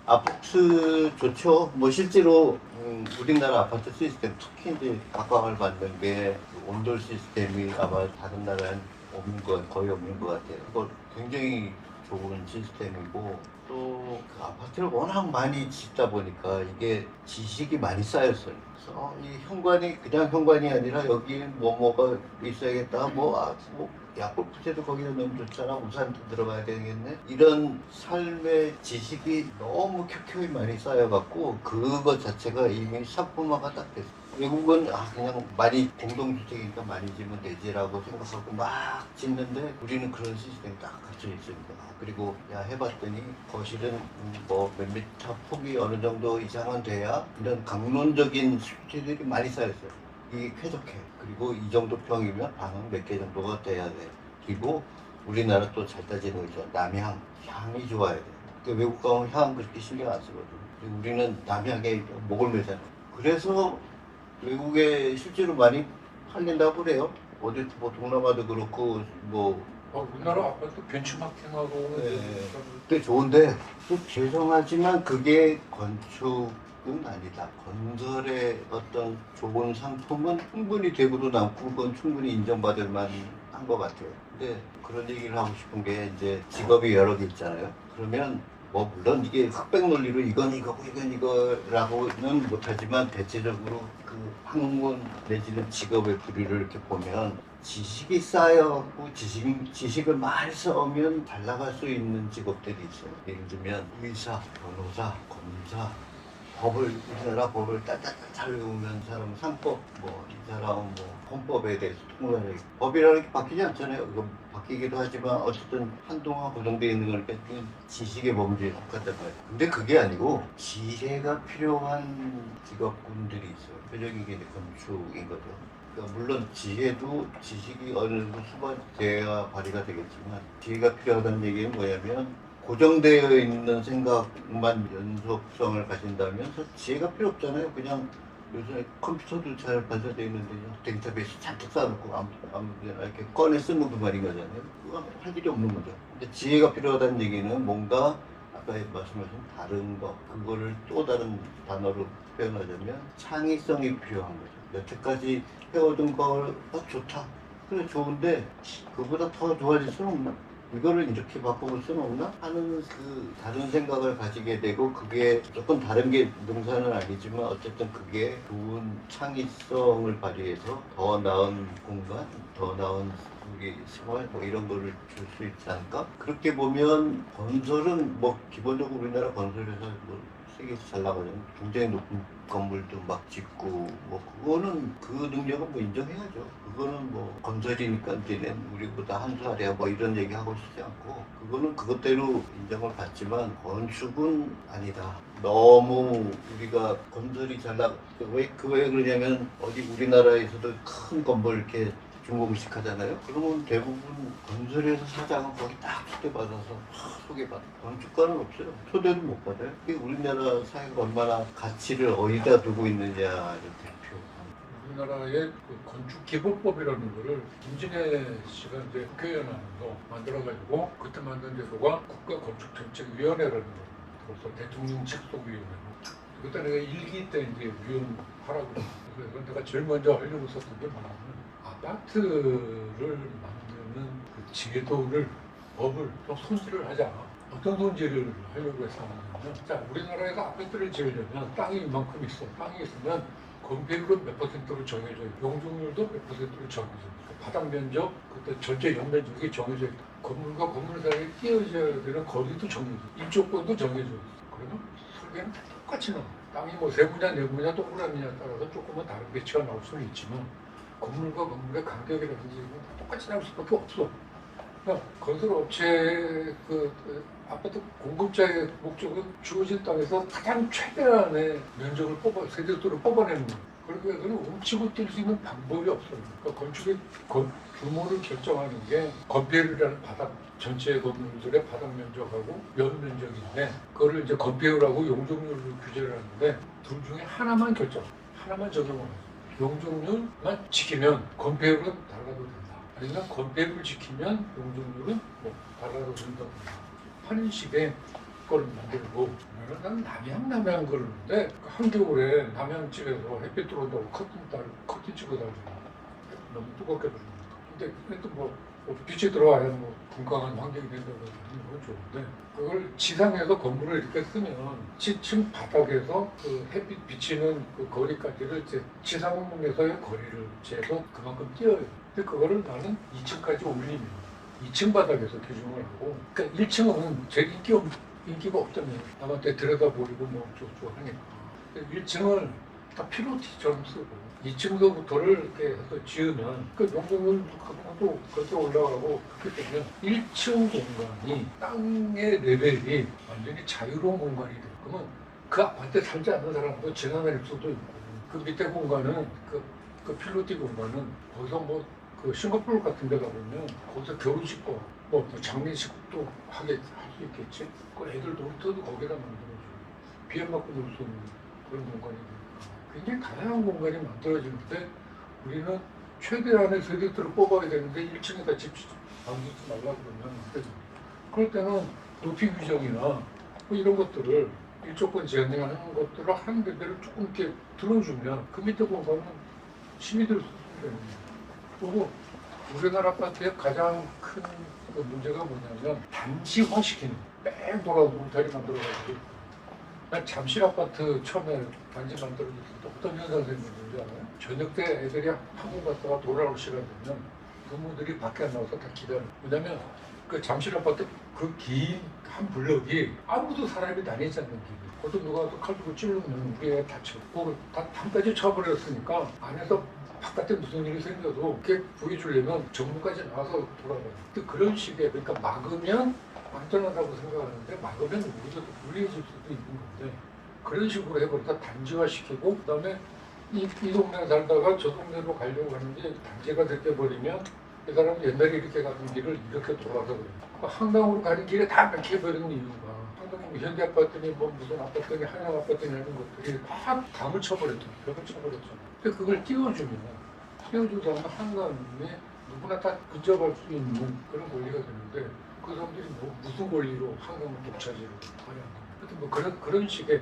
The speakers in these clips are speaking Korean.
아파트 좋죠. 뭐 실제로 우리나라 아파트 시스템 특히 이제 각광을 받는 게 온돌 시스템이 아마 다른 나라엔 없는 거 거의 없는 것 같아요. 그거 굉장히 좋은 시스템이고 또 그 아파트를 워낙 많이 짓다 보니까 이게 지식이 많이 쌓였어요. 그래서 이 현관이 그냥 현관이 아니라 여기에 뭐가 있어야겠다. 뭐 야골프채도 거기다 넣으면 좋잖아. 우산도 들어가야 되겠네. 이런 삶의 지식이 너무 켜켜이 많이 쌓여갖고 그것 자체가 이미 상품화가 딱 됐어. 외국은 그냥 많이 공동주택이니까 많이 지면 되지라고 생각하고 막 짓는데 우리는 그런 시스템이 딱 갖춰 있습니다. 그리고 해봤더니 거실은 뭐 몇 미터 폭이 어느 정도 이상은 돼야 이런 강론적인 수치들이 많이 쌓였어요. 이게 쾌적해. 그리고 이 정도 평이면 방은 몇 개 정도가 돼야 돼. 그리고 우리나라 또 잘 따지는 거 있죠. 남향. 향이 좋아야 돼. 그러니까 외국 가면 향 그렇게 신경 안 쓰거든. 근데 우리는 남향에 목을 매잖아. 그래서 외국에 실제로 많이 팔린다고 그래요. 어디 뭐 동남아도 그렇고 뭐 우리나라 아파트 벤치마킹하고 꽤 좋은데 또 죄송하지만 그게 건축은 아니다. 건설의 어떤 좋은 상품은 충분히 대구도 남고 그건 충분히 인정받을 만한 것 같아요. 근데 그런 얘기를 하고 싶은 게 이제 직업이 여러 개 있잖아요. 그러면 뭐 물론 이게 흑백 논리로 이건 이거고 이건 이거라고는 못하지만 대체적으로 그 학문 내지는 직업의 부류를 이렇게 보면 지식이 쌓여갖고 지식을 많이 쌓으면 잘 나갈 수 있는 직업들이 있어요. 예를 들면 의사, 변호사, 검사, 우리나라 법을 딱딱딱 잘 외우면 사람은 상법, 이 사람은 헌법에 대해서 통달하고 법이라는 게 바뀌지 않잖아요. 이거 바뀌기도 하지만 어쨌든 한동안 고정되어 있는 거니까 지식의 범주에 속한단 말이에요. 근데 그게 아니고 지혜가 필요한 직업군들이 있어요. 대표적인 게 이제 건축인 거죠. 그러니까 물론 지혜도 지식이 어느 정도 수반돼야 발휘가 되겠지만 지혜가 필요하다는 얘기는 뭐냐면 고정되어 있는 생각만 연속성을 가진다면 지혜가 필요 없잖아요. 그냥 요새 컴퓨터도 잘 발달되어 있는데 데이터베이스 잔뜩 쌓아놓고 아무데나 이렇게 꺼내 쓰는 그 말인 거잖아요. 그거 할 일이 없는 거죠. 근데 지혜가 필요하다는 얘기는 뭔가 아까 말씀하신 다른 거 그거를 또 다른 단어로 표현하자면 창의성이 필요한 거죠. 여태까지 해오던 걸 좋다. 그래 좋은데 그보다 더 좋아질 수는 없나? 이거를 이렇게 바꿔볼 수는 없나? 하는 그 다른 생각을 가지게 되고 그게 조금 다른 게 농사는 아니지만 어쨌든 그게 좋은 창의성을 발휘해서 더 나은 공간, 더 나은 우리 생활 이런 거를 줄 수 있지 않을까? 그렇게 보면 건설은 기본적으로 우리나라 건설에서 세계에서 잘 나가잖아요. 굉장히 높은 건물도 막 짓고 그거는 그 능력은 인정해야죠. 그거는 건설이니까 이제는 우리보다 한 수 아래야 이런 얘기 하고 싶지 않고 그거는 그것대로 인정을 받지만 건축은 아니다. 너무 우리가 건설이 잘 왜 그러냐면 어디 우리나라에서도 큰 건물 이렇게 중국식 하잖아요. 그러면 대부분 건설회사 사장은 거기 딱 초대받아서 소개받아. 건축가는 없어요. 초대도 못 받아요. 그게 우리나라 사회가 얼마나 가치를 어디다 두고 있느냐를 대표. 우리나라의 그 건축 기본법이라는 거를 김진애 씨가 이제 국회의원으로 만들어가지고 그때 만든 제도가 국가건축정책위원회라는 거. 그래서 대통령 직속위원회. 그때 내가 1기 때 이제 위원하라고 그래서 내가 제일 먼저 하려고 썼던 게 뭐냐면 아파트를 만드는 그 제도를 법을 좀 손질을 하자. 어떤 손질을 하려고 했었냐면 자 우리나라에서 아파트를 지으려면 땅이 이만큼 있어. 땅이 있으면 건폐율은 몇 %로 정해져 있고 용적률도 몇 %로 정해져 있고 바닥 면적 그때 전체 연면적이 정해져 있고 건물과 건물 사이에 띄어져야 되는 거리도 정해져 있고 입주권도 정해져 있어. 그러면 설계는 똑같이 나와. 땅이 3분야, 4분야, 동그라미냐에 따라서 조금은 다른 배치가 나올 수는 있지만 건물과 건물의 간격이라든지 이건 다 똑같이 나올 수밖에 없어. 그러니까 건설업체 아파트 공급자의 목적은 주어진 땅에서 가장 최대한의 면적을 세대수를 뽑아내는 거예요. 그러니까 그걸 훔치고 뛸 수 있는 방법이 없어요. 그러니까 건축의 규모를 결정하는 게 건폐율이라는 전체 건물들의 바닥 면적하고 연 면적인데 그거를 이제 건폐율하고 용적률로 규제를 하는데 둘 중에 하나만 적용을 해요. 용적률만 지키면 건폐율은 달라도 된다. 아니면 건폐율을 지키면 용적률은 달라도 된다. 하는 식의 거를 만들고 난 남양 그러는데 한겨울에 남양집에서 햇빛 들어온다고 커튼 치고 다니고 너무 뜨겁게 부르니까 근데 뭐 빛이 들어와야 뭐 건강한 환경이 된다고 하는 건 좋은데 그걸 지상에서 건물을 이렇게 쓰면 지층 바닥에서 그 햇빛 비치는 그 거리까지를 이제 지상에서의 거리를 재서 그만큼 띄어요. 근데 그거를 나는 2층까지 올리면 2층 바닥에서 기준을 하고 그러니까 1층은 제일 인기가 없다면 남한테 들여다보리고 뭐 어쩌고 하니까 1층을 다 피로티처럼 쓰고 2층서부터를 이렇게 해서 지으면 그 용적률 도 그렇게 올라가고 그렇게 되면 1층 공간이 땅의 레벨이 완전히 자유로운 공간이 돼요. 그러면 그 아파트에 살지 않는 사람도 지나다닐 수도 있고 그 밑에 공간은 그 필로티 공간은 거기서 뭐 그 싱가포르 같은 데 가보면 거기서 결혼식과 뭐 장례식도 할 수 있겠지. 그 애들 놀이터도 거기다 만들어주고 비안 맞고 놀 수 있는 그런 공간이 되니까 굉장히 다양한 공간이 만들어지는데 우리는 최대한의 세대들을 뽑아야 되는데 1층에다 집 만들지 말라고 그러면 안 되죠. 그럴 때는 높이 규정이나 뭐 이런 것들을 일조권 제한하는 것들을 하는 데를 조금 이렇게 들어주면 그 밑에 공간은 힘이 될 수 있는 거예요. 그리고 우리나라 아파트의 가장 큰 그 문제가 뭐냐면 단지화시키는 뺑 돌아서 울타리 만들어가지고 난 잠실 아파트 처음에 단지 만들어졌을 때 어떤 현상이 생겼는지 알아요? 저녁 때 애들이 학원 갔다가 돌아올 시간 되면 부모들이 밖에 안 나와서 다 기다려요. 왜냐면 그 잠실 아파트 그 긴 한 블럭이 아무도 사람이 다니지 않는 길이 어떤 누가 또 칼 들고 찌르면 우리 애 다쳐. 그걸 다 담까지 쳐버렸으니까 안에서 바깥에 무슨 일이 생겨도 그렇게 보여주려면 정문까지 나와서 돌아가요. 그런 식의 그러니까 막으면 안전하다고 생각하는데 막으면 우리도 불리해질 수도 있는 건데 그런 식으로 해버리다 단지화시키고 그다음에 이 동네에 살다가 저 동네로 가려고 하는데 단지가 되어버리면 그 사람은 옛날에 이렇게 가던 길을 이렇게 돌아서 그래요. 한강으로 가는 길에 다 막혀버리는 이유가 한강이 뭐 현대아파트니 뭐 무슨 아파트니 한양아파트니 하는 것들이 다 담을 쳐버렸죠. 벽을 쳐버렸죠. 근데 그걸 띄워주면 한강에 누구나 다 근접할 수 있는 그런 권리가 되는데 그 사람들이 뭐 무슨 권리로 한강을 독차지로 하냐. 하여튼 뭐 그런 식의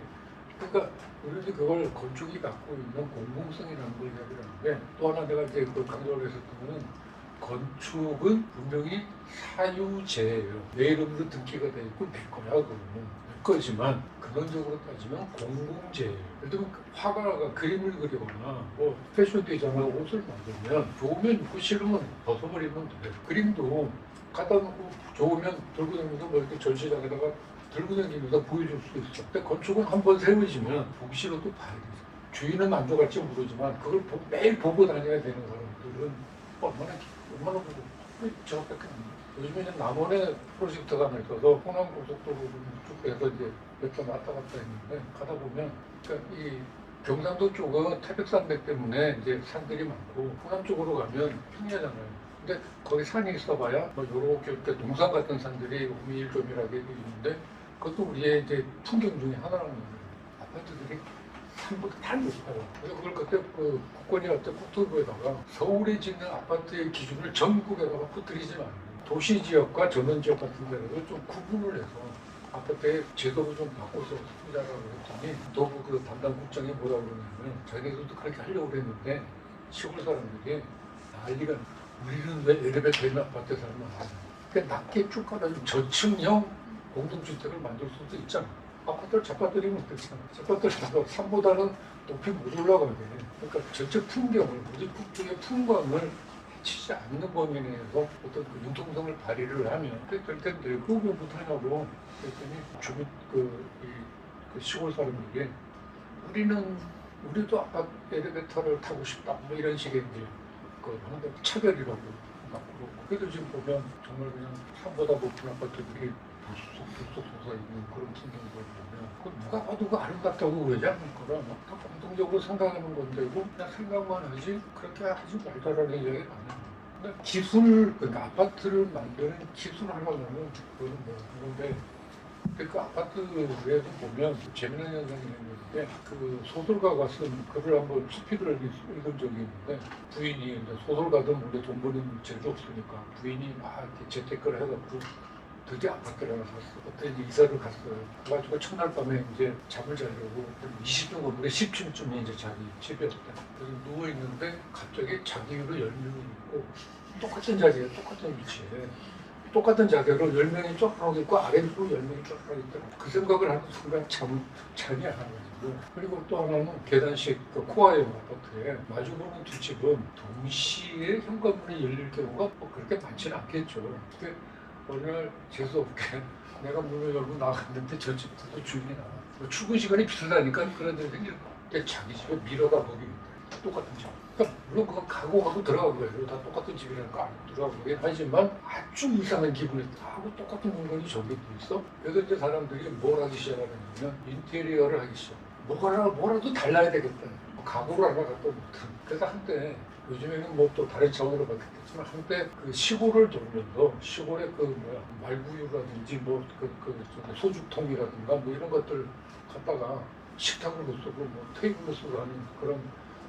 그러니까 우리도 그걸 건축이 갖고 있는 공공성이라는 걸 이야기를 하는데 또 하나 내가 이제 그 강조를 했었던 거는 건축은 분명히 사유재예요. 내 이름으로 등기가 돼 있고 내 거야 그러면 내 거지만 근원적으로 따지면 공공재예요. 예를 들면 화가가 그림을 그리거나 뭐 패션 디자이너가 옷을 만들면 좋으면 입고 싫으면 벗어버리면 돼. 그림도 갖다 놓고 좋으면 들고 다니면서 뭐 이렇게 전시장에다가 들고 다니면서 보여줄 수 있어. 근데 건축은 한번 세워지면 보기 싫어도 봐야 돼. 주인은 만족할지 모르지만 그걸 매일 보고 다녀야 되는 사람들은 얼마나 보고 저밖에 안 돼요. 요즘에는 남원에 프로젝트가 하나 있어서 호남고속도로를 쭉 해서 이제 몇 번 왔다 갔다 했는데 가다 보면 그러니까 이 경상도 쪽은 태백산맥 때문에 이제 산들이 많고 호남 쪽으로 가면 평야잖아요. 근데 거기 산이 있어봐야 뭐 요렇게 동산 같은 산들이 오밀조밀하게 있는데 그것도 우리의 이제 풍경 중에 하나라는 거예요. 아파트들이 산보다 다 높아요. 그래서 그걸 그때 그 국권이 그때 국토부에다가 서울에 짓는 아파트의 기준을 전국에다가 퍼뜨리지 말고 도시지역과 전원지역 같은 데를 좀 구분을 해서 아파트의 제도를 좀 바꿔서 쓰자라고 했더니 또 그 담당 국장이 뭐라고 그러냐면 자기네들도 그렇게 하려고 그랬는데 시골 사람들이 난리가 우리는 왜 엘리베이터 있는 아파트에 살면 안 돼. 그러니까 낮게 쭉 가가지고 저층형 공동주택을 만들 수도 있잖아. 아파트를 잡아들이면 되잖아. 잡아들여서 산보다는 높이 못 올라가게 돼. 그러니까 전체 풍경을, 우리 북쪽의 풍광을 해치지 않는 범위 내에서 어떤 그 융통성을 발휘를 하면 될 텐데 그거 왜 못하냐고 그랬더니 주민 그 시골 사람들에게 우리도 아파트 엘리베이터를 타고 싶다 뭐 이런 식의 이제 그 하는데 차별이라고 막 그러고 그래도 지금 보면 정말 그냥 산보다 높은 아파트들이 불쑥 솟아있는 그런 풍경을 보면 그 누가 봐도 그 아름답다고 그러지 않을 거라 다 공통적으로 생각하는 건데고 그냥 생각만 하지 그렇게 하지 말자라는 이야기를 안 해요. 그러니까 기술, 그러니까 아파트를 만드는 기술을 하려면 그거는 뭐 그런데 그 아파트에도 보면 재미난 현상이 있는데 그 소설가가 쓴 글을 한번 수필을 읽은 적이 있는데 부인이 이제 소설가든 원래 돈 버는 재도 없으니까 부인이 막 이렇게 재테크를 해갖고 드디어 아파트를 하나 샀어. 그때 이제 이사를 갔어요. 그래가지고 첫날 밤에 이제 잠을 자려고 20층 건물에 10층쯤에 이제 자기 집이었대. 그래서 누워있는데 갑자기 자기 위로 10명이 있고 똑같은 자리에 똑같은 위치에 똑같은 자세로 10명이 쫙 있고 아래로 10명이 쫙 있더라고. 그 생각을 하는 순간 잠이 안 와가지고. 그리고 또 하나는 계단식 그 코아의 아파트에 마주보는 두 집은 동시에 현관문이 열릴 경우가 뭐 그렇게 많지는 않겠죠. 근데 어느 날 재수없게 내가 문을 열고 나갔는데 저 집도 주인이 나와. 뭐 출근 시간이 비슷하니까 그런 데서 이렇게 자기 집에 미러가 거기 있다. 똑같은 집. 그러니까 물론 그거 각오하고 들어간 거예요. 다 똑같은 집이라니까 알고 들어가긴 하지만 아주 이상한 기분이 하고 똑같은 공간이 저기 또 있어. 그래서 이제 사람들이 뭘 하기 시작하냐면 인테리어를 하기 시작. 뭐라도 달라야 되겠다. 뭐 가구를 하나 갖다 놓든. 그래서 한때 요즘에는 뭐 또 다른 차원으로 바뀌었지만 한때 그 시골을 돌면서 시골의 그 뭐야 말구유라든지 뭐 소주통이라든가 뭐 이런 것들 갖다가 식탁으로 쓰고 뭐 테이블로 쓰고 하는 그런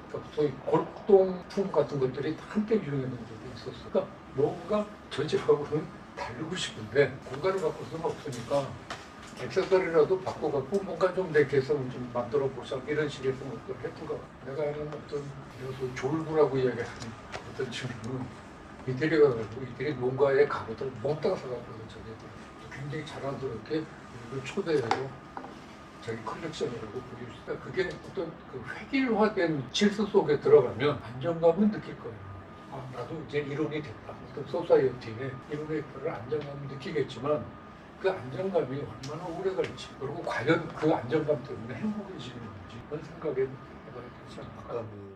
그러니까 소위 골동품 같은 것들이 한때 유행했던 적이 있었어. 그러니까 뭔가 저 집하고는 다르고 싶은데 공간을 바꿀 수는 없으니까 액세서리라도 바꿔갖고 뭔가 좀 내 개성을 좀 만들어 보자 이런 식의 것들을 했던 거. 내가 아는 어떤 소위 졸부라고 이야기하는 어떤 친구는 이태리가 가지고 이태리 농가에 가구들 몽땅 사갖고 저기 굉장히 자랑스럽게 이걸 초대해서 자기 컬렉션이라고 보여주니까 그게 어떤 그 획일화된 질서 속에 들어가면 안정감을 느낄 거예요. 아, 나도 이제 이론이 됐다. 어떤 소사이어티에 이론의 안정감을 느끼겠지만 그 안정감이 얼마나 오래 갈지 그리고 과연 그 안정감 때문에 행복해지는 건지 그런 생각에 해봐야 되지 않을까.